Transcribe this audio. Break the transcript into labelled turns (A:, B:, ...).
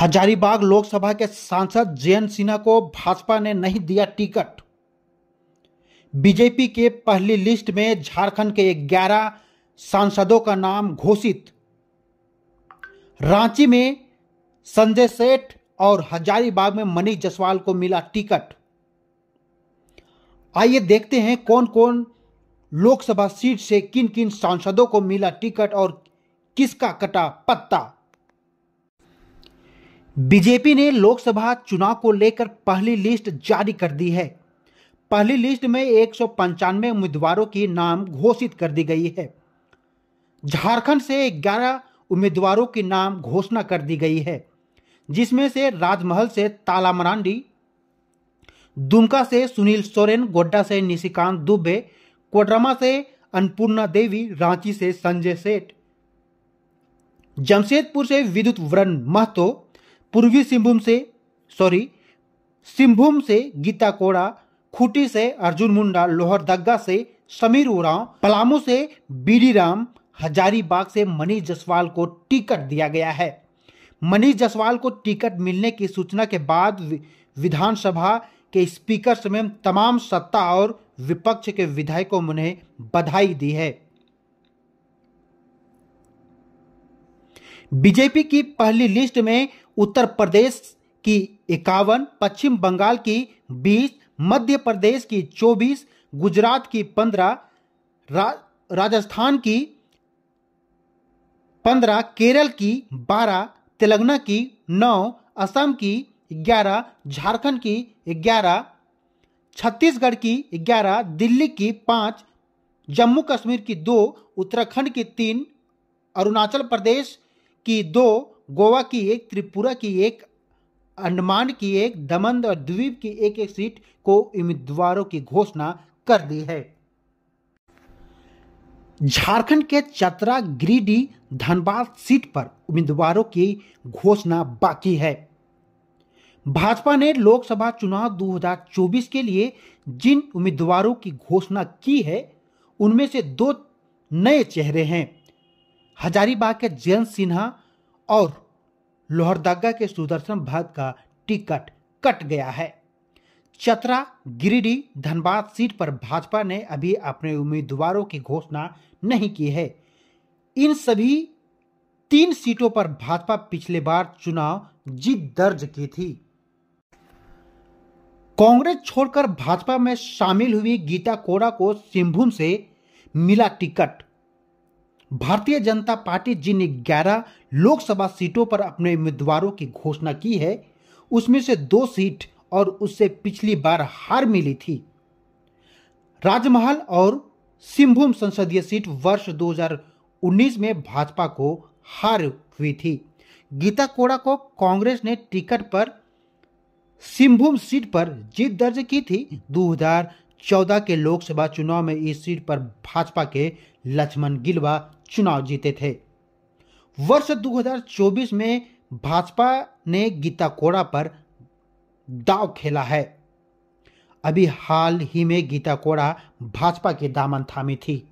A: हजारीबाग लोकसभा के सांसद जयंत सिन्हा को भाजपा ने नहीं दिया टिकट। बीजेपी के पहली लिस्ट में झारखंड के 11 सांसदों का नाम घोषित। रांची में संजय सेठ और हजारीबाग में मनीष जायसवाल को मिला टिकट। आइए देखते हैं कौन कौन लोकसभा सीट से किन किन सांसदों को मिला टिकट और किसका कटा पत्ता। बीजेपी ने लोकसभा चुनाव को लेकर पहली लिस्ट जारी कर दी है। पहली लिस्ट में 195 उम्मीदवारों की नाम घोषित कर दी गई है। झारखंड से 11 उम्मीदवारों की नाम घोषणा कर दी गई है, जिसमें से राजमहल से ताला मरांडी, दुमका से सुनील सोरेन, गोड्डा से निशिकांत दुबे, कोडरमा से अन्नपूर्णा देवी, रांची से संजय सेठ, जमशेदपुर से विद्युत वरण महतो, पूर्वी सिंहभूम से गीता कोड़ा, खूंटी से अर्जुन मुंडा, लोहरदगा से समीर उरांव, पलामू से बीडी राम, हजारीबाग से मनीष जायसवाल को टिकट दिया गया है। मनीष जायसवाल को टिकट मिलने की सूचना के बाद विधानसभा के स्पीकर समेत तमाम सत्ता और विपक्ष के विधायकों ने उन्हें बधाई दी है। बीजेपी की पहली लिस्ट में उत्तर प्रदेश की 51, पश्चिम बंगाल की 20, मध्य प्रदेश की 24, गुजरात की 15, राजस्थान की 15, केरल की 12, तेलंगाना की 9, असम की 11, झारखंड की 11, छत्तीसगढ़ की 11, दिल्ली की 5, जम्मू कश्मीर की 2, उत्तराखंड की 3, अरुणाचल प्रदेश की 2, गोवा की 1, त्रिपुरा की 1, अंडमान की 1, दमन और द्वीप की 1 सीट को उम्मीदवारों की घोषणा कर दी है। झारखंड के चतरा, गिरिडीह, धनबाद सीट पर उम्मीदवारों की घोषणा बाकी है। भाजपा ने लोकसभा चुनाव 2024 के लिए जिन उम्मीदवारों की घोषणा की है, उनमें से 2 नए चेहरे हैं। हजारीबाग के जयंत सिन्हा और लोहरदगा के सुदर्शन भगत का टिकट कट गया है। चतरा, गिरिडीह, धनबाद सीट पर भाजपा ने अभी अपने उम्मीदवारों की घोषणा नहीं की है। इन सभी 3 सीटों पर भाजपा पिछले बार चुनाव जीत दर्ज की थी। कांग्रेस छोड़कर भाजपा में शामिल हुई गीता कोड़ा को सिंहभूम से मिला टिकट। भारतीय जनता पार्टी जिन 11 लोकसभा सीटों पर अपने उम्मीदवारों की घोषणा की है, उसमें से 2 सीट और उससे पिछली बार हार मिली थी। राजमहल और सिंहभूम संसदीय सीट वर्ष 2019 में भाजपा को हार हुई थी। गीता कोड़ा को कांग्रेस ने टिकट पर सिंहभूम सीट पर जीत दर्ज की थी। 2014 के लोकसभा चुनाव में इस सीट पर भाजपा के लक्ष्मण गिलवा चुनाव जीते थे। वर्ष 2024 में भाजपा ने गीता कोड़ा पर दांव खेला है। अभी हाल ही में गीता कोड़ा भाजपा के दामन थामी थी।